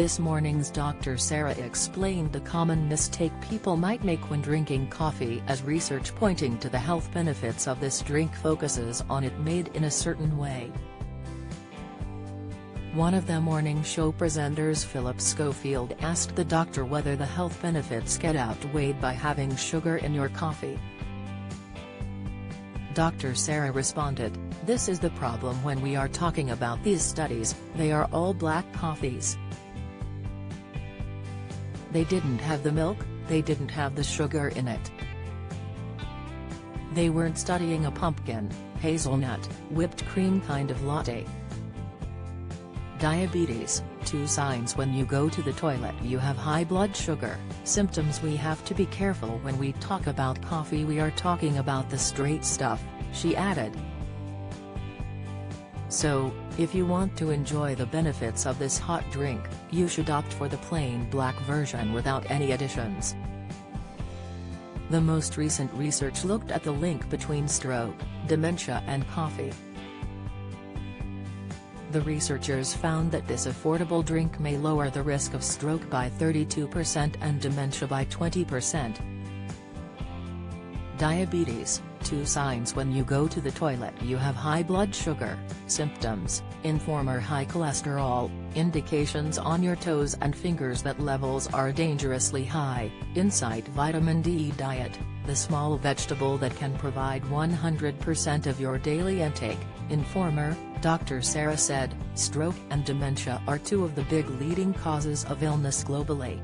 This morning's Dr. Sara explained the common mistake people might make when drinking coffee, as research pointing to the health benefits of this drink focuses on it made in a certain way. One of the morning show presenters, Philip Schofield, asked the doctor whether the health benefits get outweighed by having sugar in your coffee. Dr. Sara responded, "This is the problem when we are talking about these studies, they are all black coffees. They didn't have the milk, they didn't have the sugar in it. They weren't studying a pumpkin, hazelnut, whipped cream kind of latte." Diabetes, 2 signs when you go to the toilet you have high blood sugar. Symptoms: we have to be careful when we talk about coffee, we are talking about the straight stuff, she added. So, if you want to enjoy the benefits of this hot drink, you should opt for the plain black version without any additions. The most recent research looked at the link between stroke, dementia and coffee. The researchers found that this affordable drink may lower the risk of stroke by 32% and dementia by 20%. Diabetes, 2 signs when you go to the toilet you have high blood sugar. Symptoms: inform or high cholesterol, indications on your toes and fingers that levels are dangerously high. Insight: vitamin D diet, the small vegetable that can provide 100% of your daily intake. Informer, Dr. Sara said, stroke and dementia are 2 of the big leading causes of illness globally.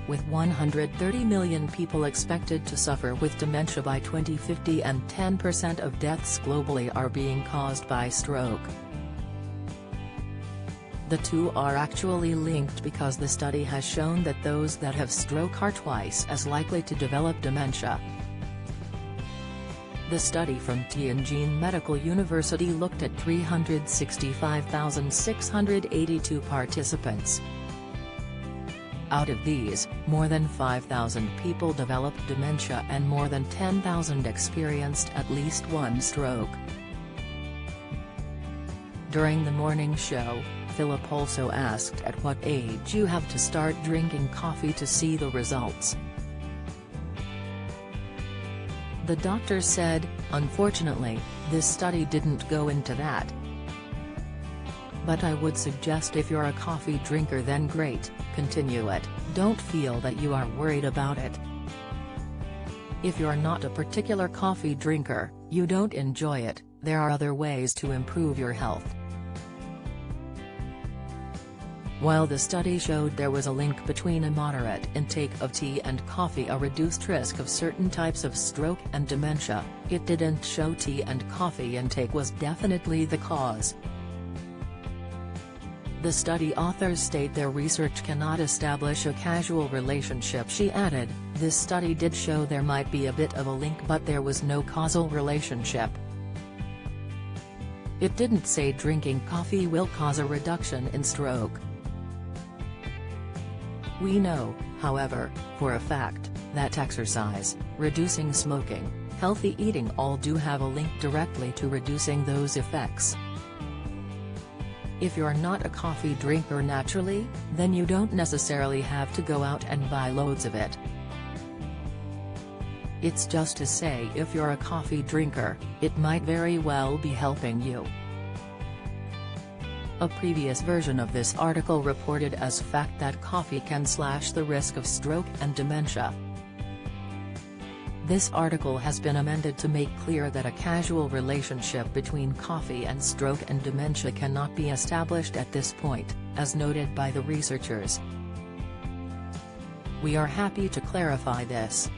With 130 million people expected to suffer with dementia by 2050 and 10% of deaths globally are being caused by stroke. The 2 are actually linked because the study has shown that those that have stroke are twice as likely to develop dementia. The study from Tianjin Medical University looked at 365,682 participants. Out of these, more than 5,000 people developed dementia and more than 10,000 experienced at least 1 stroke. During the morning show, Philip also asked at what age you have to start drinking coffee to see the results. The doctor said, "Unfortunately, this study didn't go into that. But I would suggest if you're a coffee drinker then great, continue it, don't feel that you are worried about it. If you're not a particular coffee drinker, you don't enjoy it, there are other ways to improve your health." While the study showed there was a link between a moderate intake of tea and coffee a reduced risk of certain types of stroke and dementia, it didn't show tea and coffee intake was definitely the cause. The study authors state their research cannot establish a causal relationship. She added, "This study did show there might be a bit of a link but there was no causal relationship. It didn't say drinking coffee will cause a reduction in stroke." We know, however, for a fact, that exercise, reducing smoking, healthy eating all do have a link directly to reducing those effects. If you're not a coffee drinker naturally, then you don't necessarily have to go out and buy loads of it. It's just to say if you're a coffee drinker, it might very well be helping you. A previous version of this article reported as fact that coffee can slash the risk of stroke and dementia. This article has been amended to make clear that a causal relationship between coffee and stroke and dementia cannot be established at this point, as noted by the researchers. We are happy to clarify this.